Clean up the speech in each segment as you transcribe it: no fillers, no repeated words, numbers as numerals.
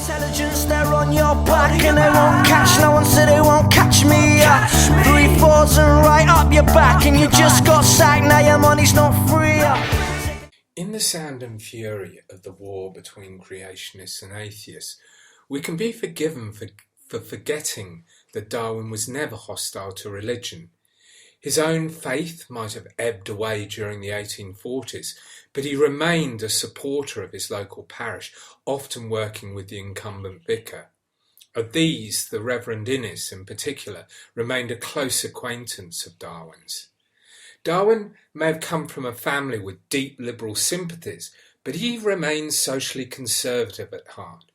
Intelligence, they're on your back and they won't catch no one, so they won't catch me. 3 4s and right up your back, and you just got sacked, now your money's not free. In the sound and fury of the war between creationists and atheists, we can be forgiven for forgetting that Darwin was never hostile to religion. His own faith might have ebbed away during the 1840s, but he remained a supporter of his local parish, often working with the incumbent vicar. Of these, the Reverend Innes in particular remained a close acquaintance of Darwin's. Darwin may have come from a family with deep liberal sympathies, but he remained socially conservative at heart.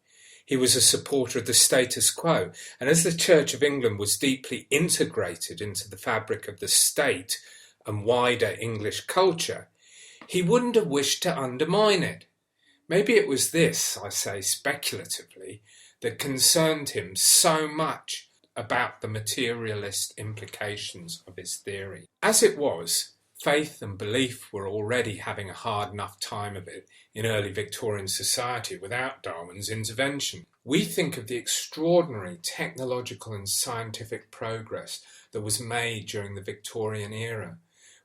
He was a supporter of the status quo, and as the Church of England was deeply integrated into the fabric of the state and wider English culture, he wouldn't have wished to undermine it. Maybe it was this, I say speculatively, that concerned him so much about the materialist implications of his theory. As it was, faith and belief were already having a hard enough time of it in early Victorian society without Darwin's intervention. We think of the extraordinary technological and scientific progress that was made during the Victorian era.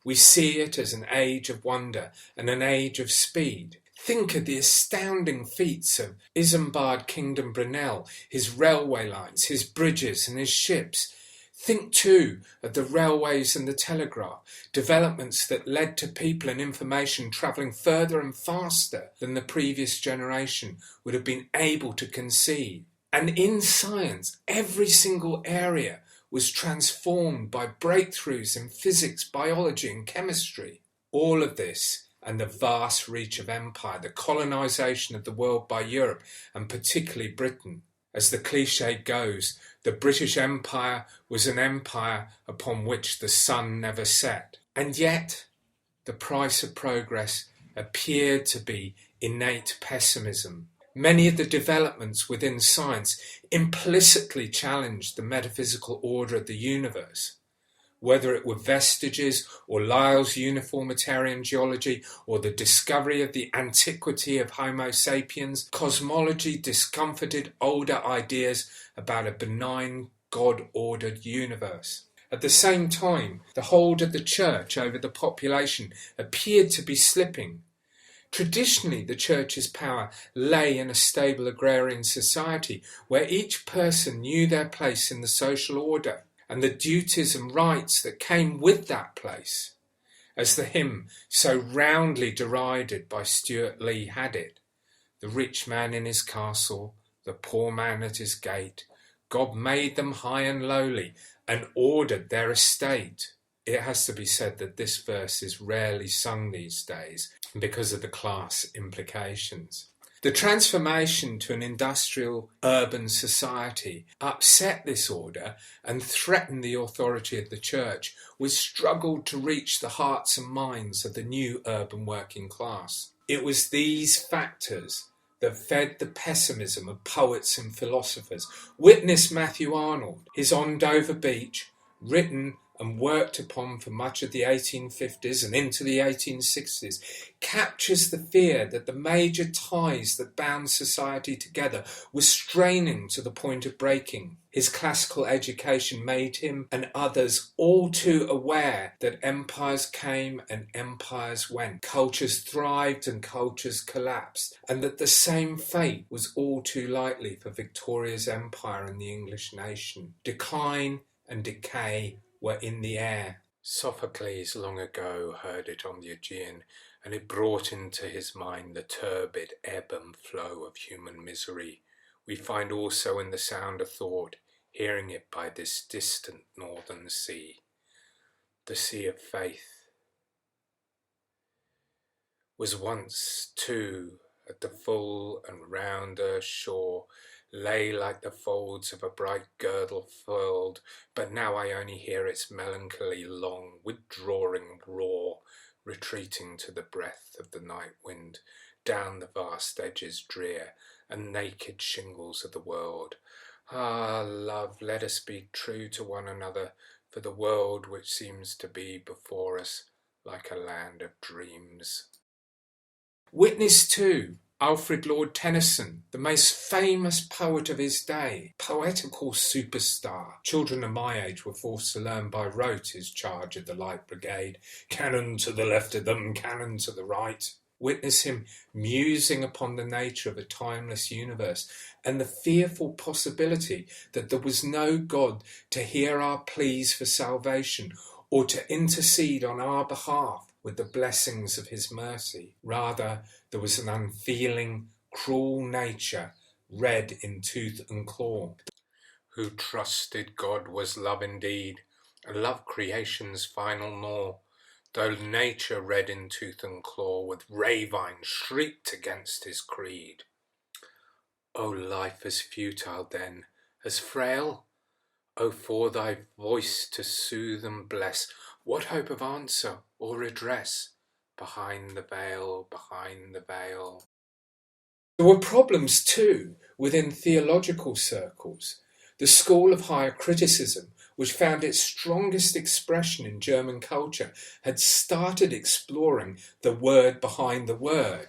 We see it as an age of wonder and an age of speed. Think of the astounding feats of Isambard Kingdom Brunel, his railway lines, his bridges and his ships. Think too of the railways and the telegraph, developments that led to people and information travelling further and faster than the previous generation would have been able to conceive. And in science, every single area was transformed by breakthroughs in physics, biology and chemistry. All of this and the vast reach of empire, the colonisation of the world by Europe and particularly Britain. As the cliché goes, the British Empire was an empire upon which the sun never set. And yet, the price of progress appeared to be innate pessimism. Many of the developments within science implicitly challenged the metaphysical order of the universe. Whether it were vestiges or Lyell's uniformitarian geology or the discovery of the antiquity of Homo sapiens, cosmology discomforted older ideas about a benign, God-ordered universe. At the same time, the hold of the church over the population appeared to be slipping. Traditionally, the church's power lay in a stable agrarian society where each person knew their place in the social order and the duties and rights that came with that place. As the hymn so roundly derided by Stuart Lee had it, the rich man in his castle, the poor man at his gate, God made them high and lowly and ordered their estate. It has to be said that this verse is rarely sung these days because of the class implications. The transformation to an industrial urban society upset this order and threatened the authority of the church, which struggled to reach the hearts and minds of the new urban working class. It was these factors that fed the pessimism of poets and philosophers. Witness Matthew Arnold, his On Dover Beach, written and worked upon for much of the 1850s and into the 1860s, captures the fear that the major ties that bound society together were straining to the point of breaking. His classical education made him and others all too aware that empires came and empires went, cultures thrived and cultures collapsed, and that the same fate was all too likely for Victoria's empire and the English nation. Decline and decay were in the air. Sophocles long ago heard it on the Aegean, and it brought into his mind the turbid ebb and flow of human misery. We find also in the sound of thought, hearing it by this distant northern sea, the sea of faith. Was once, too, at the full and round earth's shore, lay like the folds of a bright girdle furled, but now I only hear its melancholy long withdrawing roar, retreating to the breath of the night wind, down the vast edges drear and naked shingles of the world. Ah, love, let us be true to one another, for the world which seems to be before us like a land of dreams. Witness too Alfred Lord Tennyson, the most famous poet of his day, poetical superstar. Children of my age were forced to learn by rote his charge of the Light Brigade. Cannon to the left of them, cannon to the right. Witness him musing upon the nature of a timeless universe and the fearful possibility that there was no God to hear our pleas for salvation or to intercede on our behalf with the blessings of his mercy. Rather, there was an unfeeling, cruel nature, red in tooth and claw. Who trusted God was love indeed, and love creation's final law. Though nature red in tooth and claw with ravine shrieked against his creed. O life as futile then, as frail? O for thy voice to soothe and bless, what hope of answer or redress? Behind the veil, behind the veil. There were problems too within theological circles. The school of higher criticism, which found its strongest expression in German culture, had started exploring the word behind the word.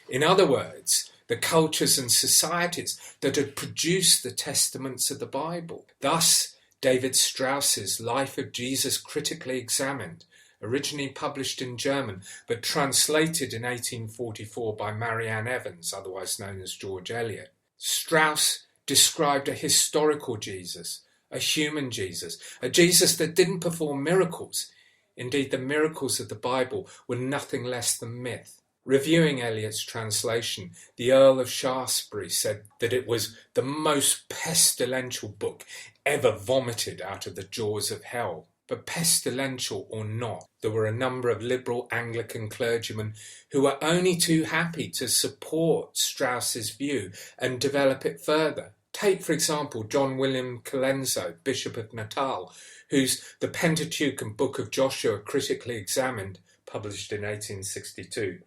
In other words, the cultures and societies that had produced the testaments of the Bible. Thus, David Strauss's Life of Jesus Critically Examined, originally published in German but translated in 1844 by Marianne Evans, otherwise known as George Eliot. Strauss described a historical Jesus, a human Jesus, a Jesus that didn't perform miracles. Indeed, the miracles of the Bible were nothing less than myth. Reviewing Eliot's translation, the Earl of Shaftesbury said that it was the most pestilential book ever vomited out of the jaws of hell. But pestilential or not, there were a number of liberal Anglican clergymen who were only too happy to support Strauss's view and develop it further. Take, for example, John William Colenso, Bishop of Natal, whose The Pentateuch and Book of Joshua Critically Examined, published in 1862,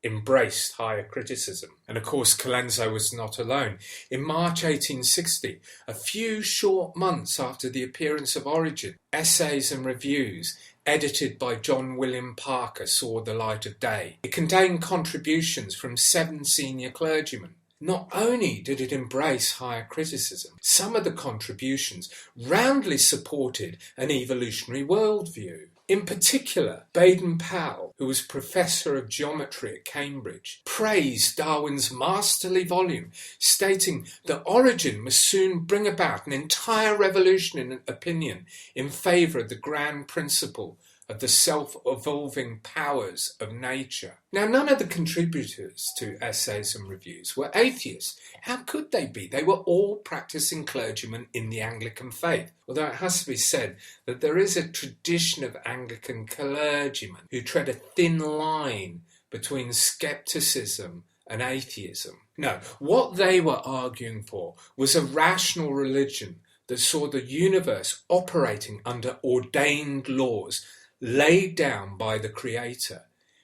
embraced higher criticism. And of course, Colenso was not alone. In March 1860, a few short months after the appearance of Origen, Essays and Reviews, edited by John William Parker, saw the light of day. It contained contributions from 7 senior clergymen. Not only did it embrace higher criticism, some of the contributions roundly supported an evolutionary worldview. In particular, Baden-Powell, who was Professor of Geometry at Cambridge, praised Darwin's masterly volume, stating that Origen must soon bring about an entire revolution in opinion in favour of the grand principle of the self-evolving powers of nature. Now, none of the contributors to Essays and Reviews were atheists. How could they be? They were all practicing clergymen in the Anglican faith. Although it has to be said that there is a tradition of Anglican clergymen who tread a thin line between scepticism and atheism. No, what they were arguing for was a rational religion that saw the universe operating under ordained laws laid down by the Creator.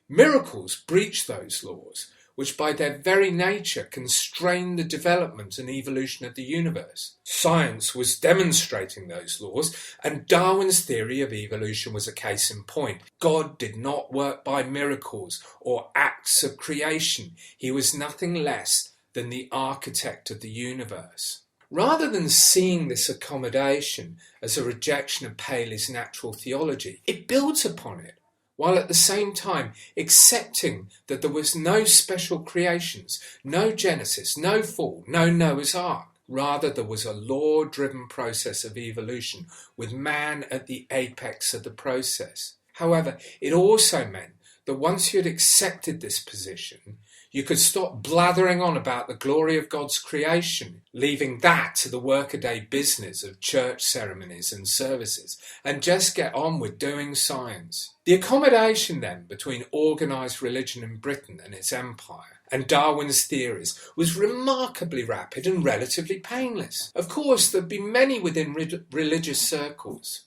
Miracles breach those laws, which by their very nature constrain the development and evolution of the universe. Science was demonstrating those laws, and Darwin's theory of evolution was a case in point. God did not work by miracles or acts of creation. He was nothing less than the architect of the universe. Rather than seeing this accommodation as a rejection of Paley's natural theology, it builds upon it, while at the same time accepting that there was no special creations, no Genesis, no fall, no Noah's Ark. Rather, there was a law-driven process of evolution, with man at the apex of the process. However, it also meant that once you had accepted this position, you could stop blathering on about the glory of God's creation, leaving that to the workaday business of church ceremonies and services, and just get on with doing science. The accommodation then between organised religion in Britain and its empire and Darwin's theories was remarkably rapid and relatively painless. Of course, there'd be many within religious circles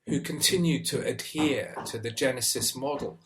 who continued to adhere to the Genesis model.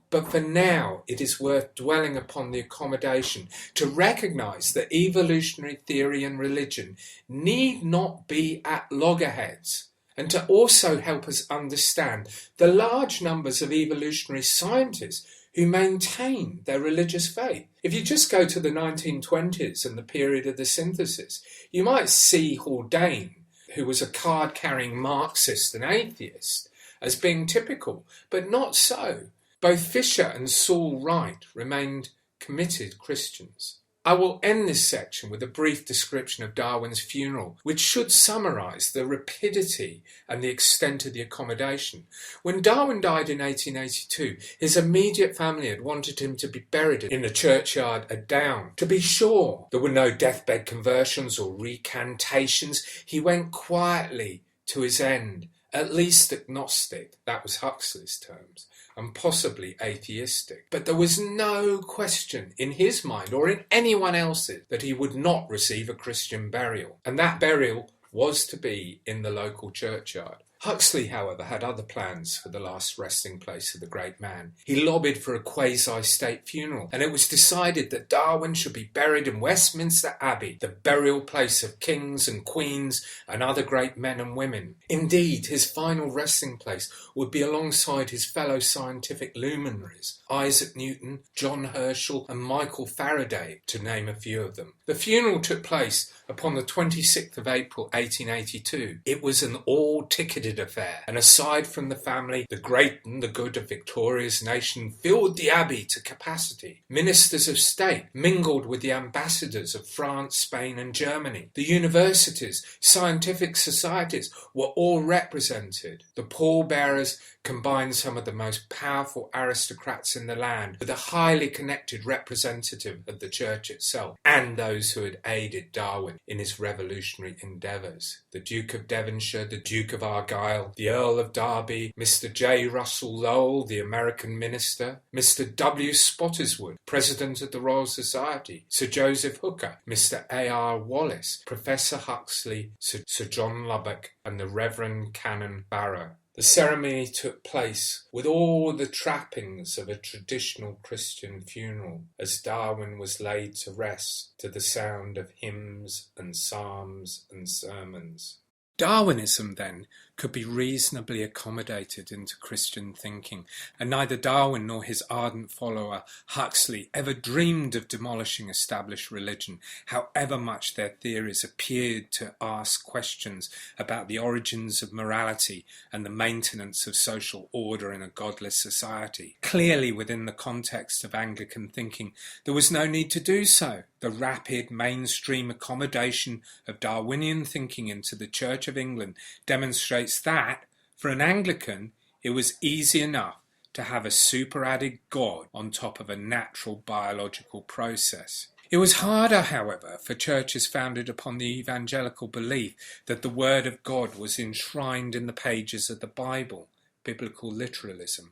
But for now, it is worth dwelling upon the accommodation to recognise that evolutionary theory and religion need not be at loggerheads, and to also help us understand the large numbers of evolutionary scientists who maintained their religious faith. If you just go to the 1920s and the period of the synthesis, you might see Haldane, who was a card-carrying Marxist and atheist, as being typical, but not so. Both Fisher and Saul Wright remained committed Christians. I will end this section with a brief description of Darwin's funeral, which should summarise the rapidity and the extent of the accommodation. When Darwin died in 1882, his immediate family had wanted him to be buried in the churchyard at Down. To be sure, there were no deathbed conversions or recantations. He went quietly to his end, at least agnostic, that was Huxley's terms, and possibly atheistic. But there was no question in his mind or in anyone else's that he would not receive a Christian burial, and that burial was to be in the local churchyard. Huxley, however, had other plans for the last resting place of the great man. He lobbied for a quasi-state funeral, and it was decided that Darwin should be buried in Westminster Abbey, the burial place of kings and queens and other great men and women. Indeed, his final resting place would be alongside his fellow scientific luminaries, Isaac Newton, John Herschel and Michael Faraday, to name a few of them. The funeral took place upon the 26th of April 1882. It was an all-ticketed affair, and aside from the family, the great and the good of Victoria's nation filled the Abbey to capacity. Ministers of state mingled with the ambassadors of France, Spain and Germany. The universities, scientific societies were all represented. The pallbearers combined some of the most powerful aristocrats in the land with a highly connected representative of the church itself and those who had aided Darwin in his revolutionary endeavours. The Duke of Devonshire, the Duke of Argyll, the Earl of Derby, Mr. J. Russell Lowell, the American minister, Mr. W. Spottiswoode, President of the Royal Society, Sir Joseph Hooker, Mr. A. R. Wallace, Professor Huxley, Sir John Lubbock and the Reverend Canon Barrow. The ceremony took place with all the trappings of a traditional Christian funeral as Darwin was laid to rest to the sound of hymns and psalms and sermons. Darwinism, then, could be reasonably accommodated into Christian thinking, and neither Darwin nor his ardent follower Huxley ever dreamed of demolishing established religion, however much their theories appeared to ask questions about the origins of morality and the maintenance of social order in a godless society. Clearly, within the context of Anglican thinking, there was no need to do so. The rapid mainstream accommodation of Darwinian thinking into the Church of England demonstrates that, for an Anglican, it was easy enough to have a superadded God on top of a natural biological process. It was harder, however, for churches founded upon the evangelical belief that the Word of God was enshrined in the pages of the Bible, biblical literalism.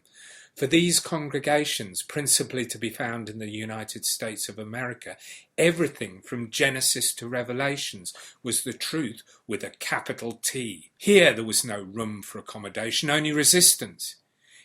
For these congregations, principally to be found in the United States of America, everything from Genesis to Revelations was the truth with a capital T. Here there was no room for accommodation, only resistance.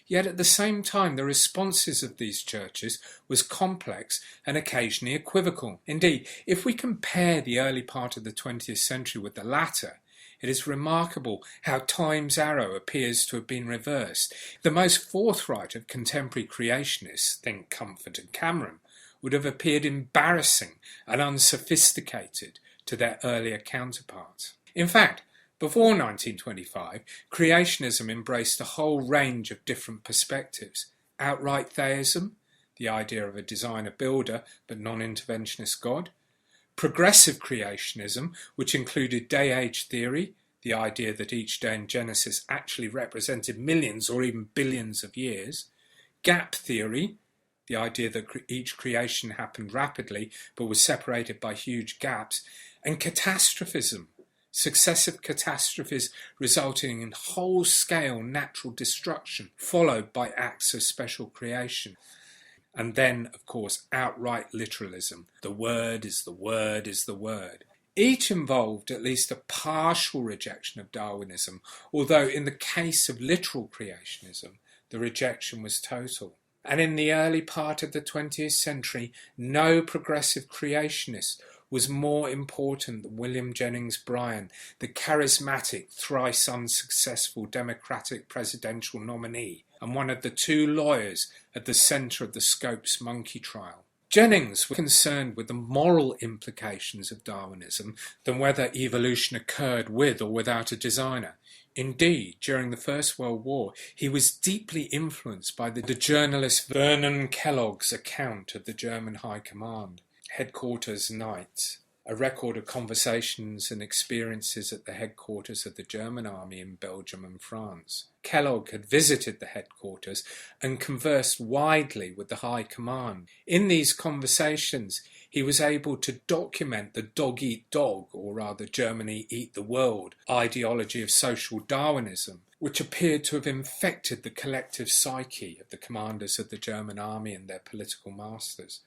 Yet at the same time the responses of these churches was complex and occasionally equivocal. Indeed, if we compare the early part of the 20th century with the latter, it is remarkable how time's arrow appears to have been reversed. The most forthright of contemporary creationists, think Comfort and Cameron, would have appeared embarrassing and unsophisticated to their earlier counterparts. In fact, before 1925, creationism embraced a whole range of different perspectives. Outright theism, the idea of a designer-builder but non-interventionist God. Progressive creationism, which included day-age theory, the idea that each day in Genesis actually represented millions or even billions of years. Gap theory, the idea that each creation happened rapidly but was separated by huge gaps. And catastrophism, successive catastrophes resulting in whole-scale natural destruction, followed by acts of special creation. And then, of course, outright literalism. The word is the word is the word. Each involved at least a partial rejection of Darwinism, although in the case of literal creationism, the rejection was total. And in the early part of the 20th century, no progressive creationist was more important than William Jennings Bryan, the charismatic, thrice unsuccessful Democratic presidential nominee. and one of the two lawyers at the centre of the Scopes monkey trial. Jennings was concerned with the moral implications of Darwinism than whether evolution occurred with or without a designer. Indeed, during the First World War, he was deeply influenced by the journalist Vernon Kellogg's account of the German High Command, Headquarters Nights, a record of conversations and experiences at the headquarters of the German army in Belgium and France. Kellogg had visited the headquarters and conversed widely with the High Command. In these conversations, he was able to document the dog-eat-dog, or rather Germany eat the world, ideology of social Darwinism, which appeared to have infected the collective psyche of the commanders of the German army and their political masters.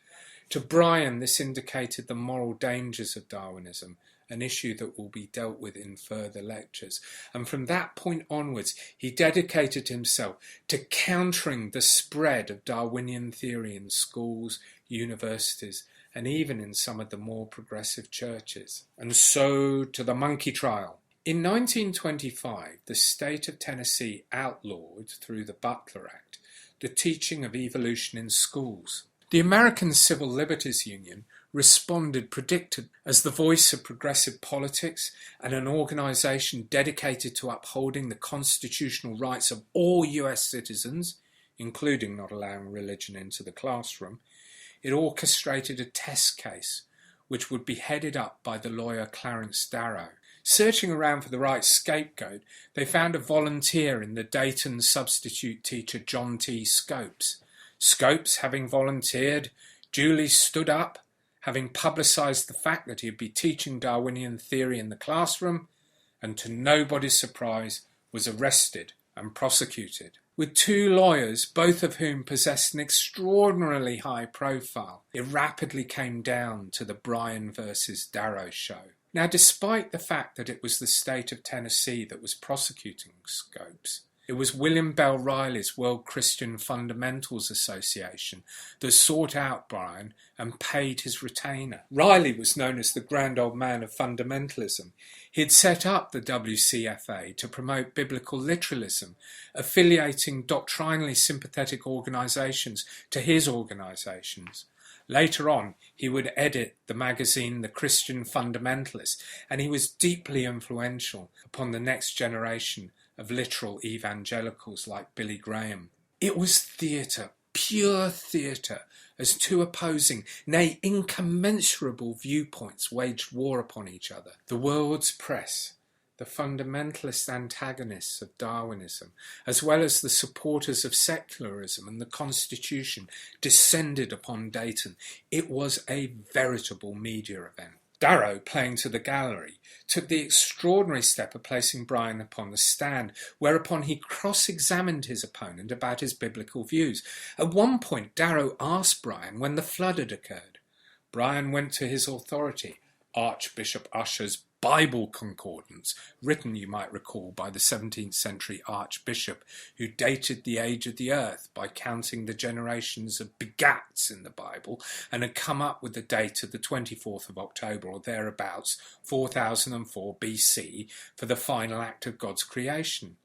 To Brian, this indicated the moral dangers of Darwinism, an issue that will be dealt with in further lectures. And from that point onwards, he dedicated himself to countering the spread of Darwinian theory in schools, universities, and even in some of the more progressive churches. And so to the monkey trial. In 1925, the state of Tennessee outlawed, through the Butler Act, the teaching of evolution in schools. The American Civil Liberties Union responded predicted as the voice of progressive politics and an organisation dedicated to upholding the constitutional rights of all US citizens, including not allowing religion into the classroom. It orchestrated a test case which would be headed up by the lawyer Clarence Darrow. Searching around for the right scapegoat, they found a volunteer in the Dayton substitute teacher John T. Scopes. Scopes, having volunteered, duly stood up, having publicised the fact that he would be teaching Darwinian theory in the classroom, and to nobody's surprise was arrested and prosecuted. With two lawyers, both of whom possessed an extraordinarily high profile, it rapidly came down to the Bryan versus Darrow show. Now, despite the fact that it was the state of Tennessee that was prosecuting Scopes, it was William Bell Riley's World Christian Fundamentals Association that sought out Bryan and paid his retainer. Riley was known as the grand old man of fundamentalism. He had set up the WCFA to promote biblical literalism, affiliating doctrinally sympathetic organisations to his organisations. Later on, he would edit the magazine The Christian Fundamentalist, and he was deeply influential upon the next generation of literal evangelicals like Billy Graham. It was theatre, pure theatre, as two opposing, nay incommensurable viewpoints waged war upon each other. The world's press, the fundamentalist antagonists of Darwinism, as well as the supporters of secularism and the Constitution, descended upon Dayton. It was a veritable media event. Darrow, playing to the gallery, took the extraordinary step of placing Bryan upon the stand, whereupon he cross-examined his opponent about his biblical views. At one point, Darrow asked Bryan when the flood had occurred. Bryan went to his authority, Archbishop Usher's Bible Concordance, written, you might recall, by the 17th century Archbishop, who dated the age of the earth by counting the generations of begats in the Bible, and had come up with the date of the 24th of October, or thereabouts, 4004 BC, for the final act of God's creation.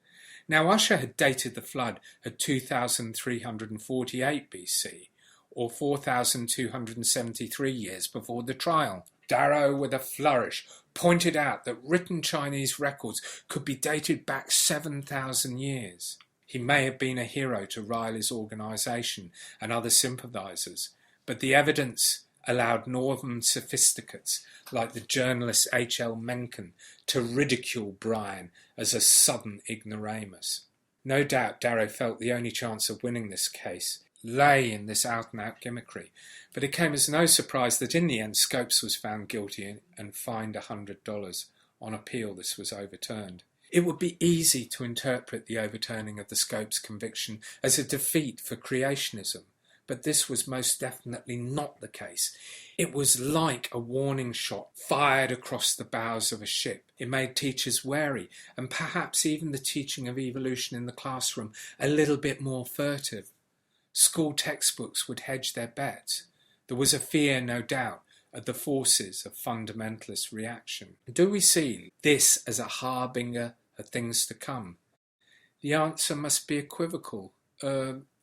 Now Usher had dated the flood at 2348 BC, or 4273 years before the trial. Darrow, with a flourish, pointed out that written Chinese records could be dated back 7,000 years. He may have been a hero to Riley's organisation and other sympathisers, but the evidence allowed northern sophisticates like the journalist H.L. Mencken to ridicule Bryan as a southern ignoramus. No doubt Darrow felt the only chance of winning this case lay in this out-and-out gimmickry, but it came as no surprise that in the end Scopes was found guilty and fined $100. On appeal, this was overturned. It would be easy to interpret the overturning of the Scopes conviction as a defeat for creationism, but this was most definitely not the case. It was like a warning shot fired across the bows of a ship. It made teachers wary, and perhaps even the teaching of evolution in the classroom a little bit more furtive. School textbooks would hedge their bets. There was a fear, no doubt, of the forces of fundamentalist reaction. Do we see this as a harbinger of things to come? The answer must be equivocal.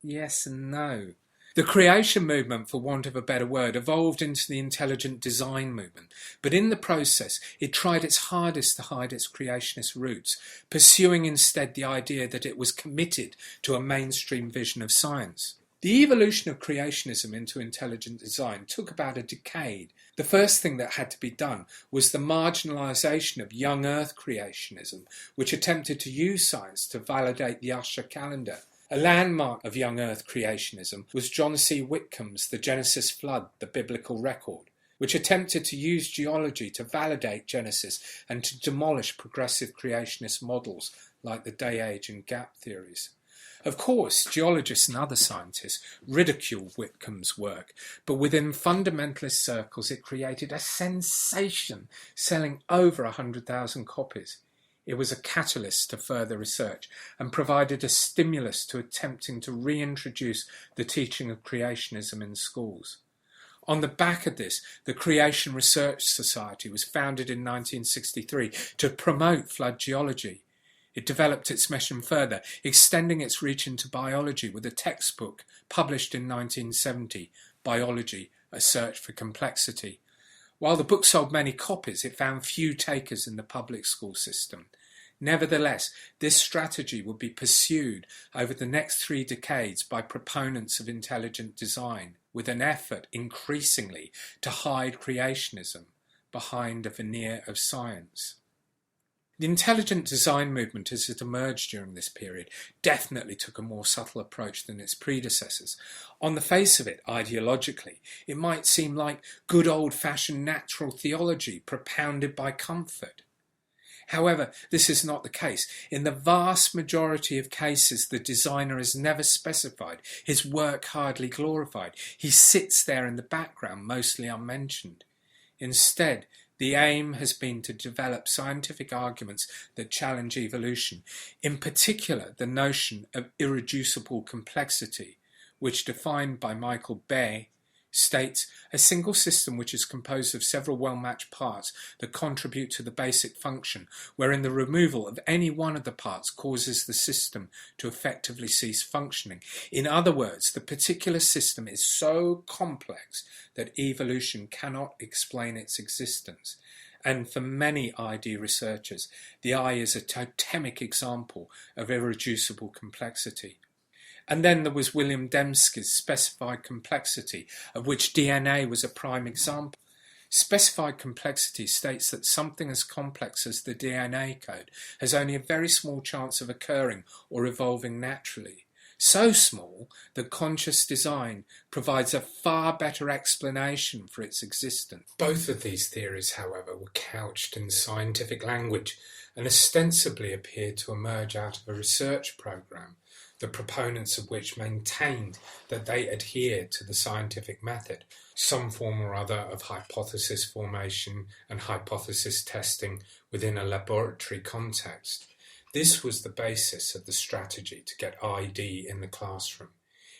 Yes and no. The creation movement, for want of a better word, evolved into the intelligent design movement, but in the process it tried its hardest to hide its creationist roots, pursuing instead the idea that it was committed to a mainstream vision of science. The evolution of creationism into intelligent design took about a decade. The first thing that had to be done was the marginalisation of young Earth creationism, which attempted to use science to validate the Usher calendar. A landmark of young Earth creationism was John C. Whitcomb's The Genesis Flood, the Biblical Record, which attempted to use geology to validate Genesis and to demolish progressive creationist models like the Day Age and Gap theories. Of course, geologists and other scientists ridiculed Whitcomb's work, but within fundamentalist circles it created a sensation, selling over 100,000 copies. It was a catalyst to further research and provided a stimulus to attempting to reintroduce the teaching of creationism in schools. On the back of this, the Creation Research Society was founded in 1963 to promote flood geology. It developed its mission further, extending its reach into biology with a textbook published in 1970, Biology, A Search for Complexity. While the book sold many copies, it found few takers in the public school system. Nevertheless, this strategy would be pursued over the next 3 decades by proponents of intelligent design, with an effort increasingly to hide creationism behind a veneer of science. The intelligent design movement as it emerged during this period definitely took a more subtle approach than its predecessors. On the face of it, ideologically, it might seem like good old-fashioned natural theology propounded by Comfort. However, this is not the case. In the vast majority of cases, the designer is never specified, his work hardly glorified. He sits there in the background, mostly unmentioned. Instead, the aim has been to develop scientific arguments that challenge evolution, in particular the notion of irreducible complexity, which, defined by Michael Bay, states a single system which is composed of several well-matched parts that contribute to the basic function, wherein the removal of any one of the parts causes the system to effectively cease functioning. In other words, the particular system is so complex that evolution cannot explain its existence. And for many ID researchers, the eye is a totemic example of irreducible complexity. And then there was William Dembski's specified complexity, of which DNA was a prime example. Specified complexity states that something as complex as the DNA code has only a very small chance of occurring or evolving naturally. So small that conscious design provides a far better explanation for its existence. Both of these theories, however, were couched in scientific language and ostensibly appeared to emerge out of a research program, the proponents of which maintained that they adhered to the scientific method, some form or other of hypothesis formation and hypothesis testing within a laboratory context. This was the basis of the strategy to get ID in the classroom.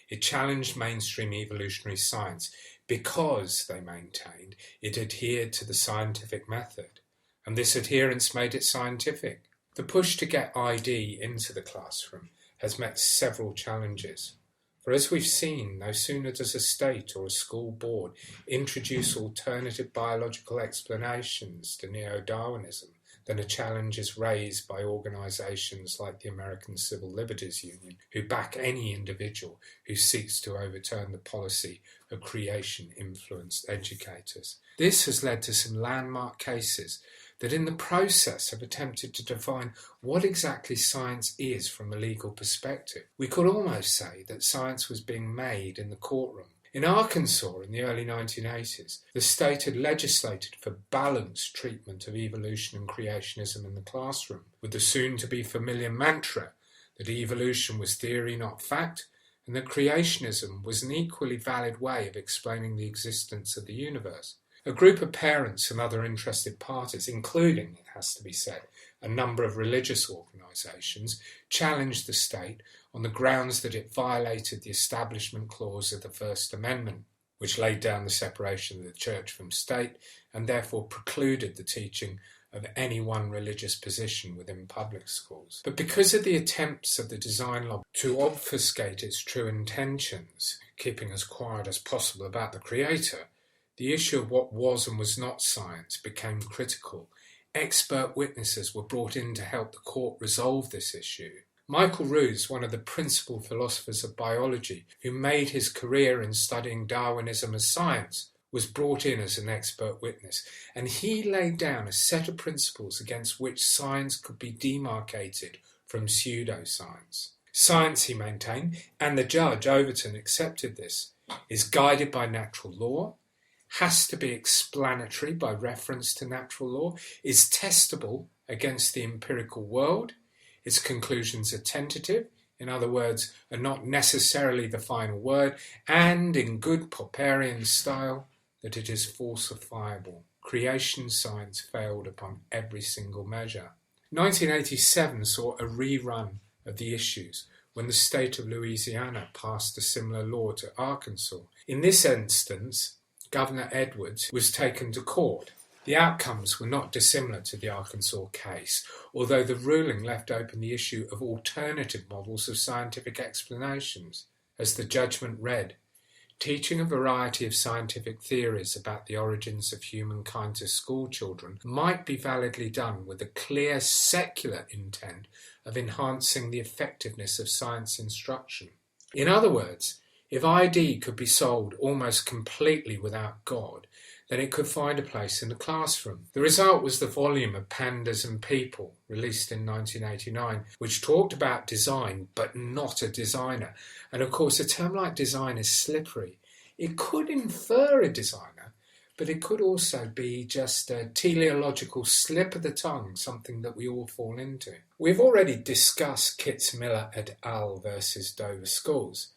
It challenged mainstream evolutionary science because, they maintained, it adhered to the scientific method, and this adherence made it scientific. The push to get ID into the classroom has met several challenges. For as we've seen, no sooner does a state or a school board introduce alternative biological explanations to neo-Darwinism than a challenge is raised by organisations like the American Civil Liberties Union, who back any individual who seeks to overturn the policy of creation-influenced educators. This has led to some landmark cases that in the process have attempted to define what exactly science is from a legal perspective. We could almost say that science was being made in the courtroom. In Arkansas in the early 1980s, the state had legislated for balanced treatment of evolution and creationism in the classroom, with the soon-to-be familiar mantra that evolution was theory, not fact, and that creationism was an equally valid way of explaining the existence of the universe. A group of parents and other interested parties, including, it has to be said, a number of religious organisations, challenged the state on the grounds that it violated the Establishment Clause of the First Amendment, which laid down the separation of the church from state and therefore precluded the teaching of any one religious position within public schools. But because of the attempts of the design lobby to obfuscate its true intentions, keeping as quiet as possible about the creator, the issue of what was and was not science became critical. Expert witnesses were brought in to help the court resolve this issue. Michael Ruse, one of the principal philosophers of biology, who made his career in studying Darwinism as science, was brought in as an expert witness, and he laid down a set of principles against which science could be demarcated from pseudoscience. Science, he maintained, and the judge, Overton, accepted this, is guided by natural law, has to be explanatory by reference to natural law, is testable against the empirical world, its conclusions are tentative, in other words, are not necessarily the final word, and in good Popperian style, that it is falsifiable. Creation science failed upon every single measure. 1987 saw a rerun of the issues when the state of Louisiana passed a similar law to Arkansas. In this instance, Governor Edwards was taken to court. The outcomes were not dissimilar to the Arkansas case, although the ruling left open the issue of alternative models of scientific explanations. As the judgment read, teaching a variety of scientific theories about the origins of humankind to school children might be validly done with a clear secular intent of enhancing the effectiveness of science instruction. In other words, if ID could be sold almost completely without God, then it could find a place in the classroom. The result was the volume of Pandas and People, released in 1989, which talked about design but not a designer. And of course, a term like design is slippery. It could infer a designer, but it could also be just a teleological slip of the tongue, something that we all fall into. We've already discussed Kitzmiller et al. Versus Dover schools,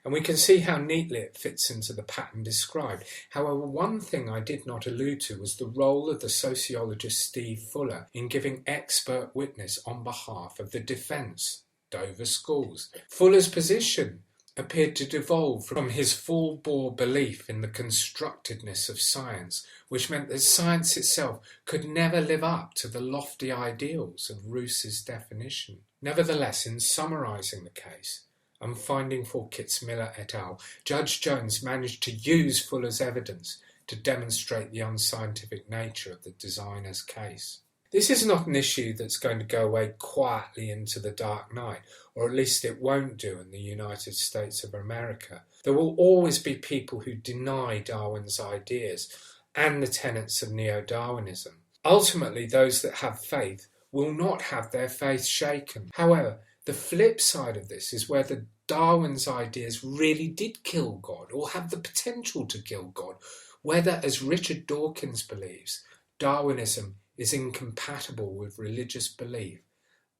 and we can see how neatly it fits into the pattern described. However, one thing I did not allude to was the role of the sociologist Steve Fuller in giving expert witness on behalf of the defence, Dover schools. Fuller's position appeared to devolve from his full-bore belief in the constructedness of science, which meant that science itself could never live up to the lofty ideals of Ruse's definition. Nevertheless, in summarising the case, and finding for Kitzmiller et al., Judge Jones managed to use Fuller's evidence to demonstrate the unscientific nature of the designer's case. This is not an issue that's going to go away quietly into the dark night, or at least it won't do in the United States of America. There will always be people who deny Darwin's ideas and the tenets of neo-Darwinism. Ultimately, those that have faith will not have their faith shaken. However, the flip side of this is whether Darwin's ideas really did kill God or have the potential to kill God, whether, as Richard Dawkins believes, Darwinism is incompatible with religious belief.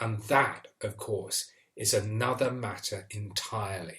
And that, of course, is another matter entirely.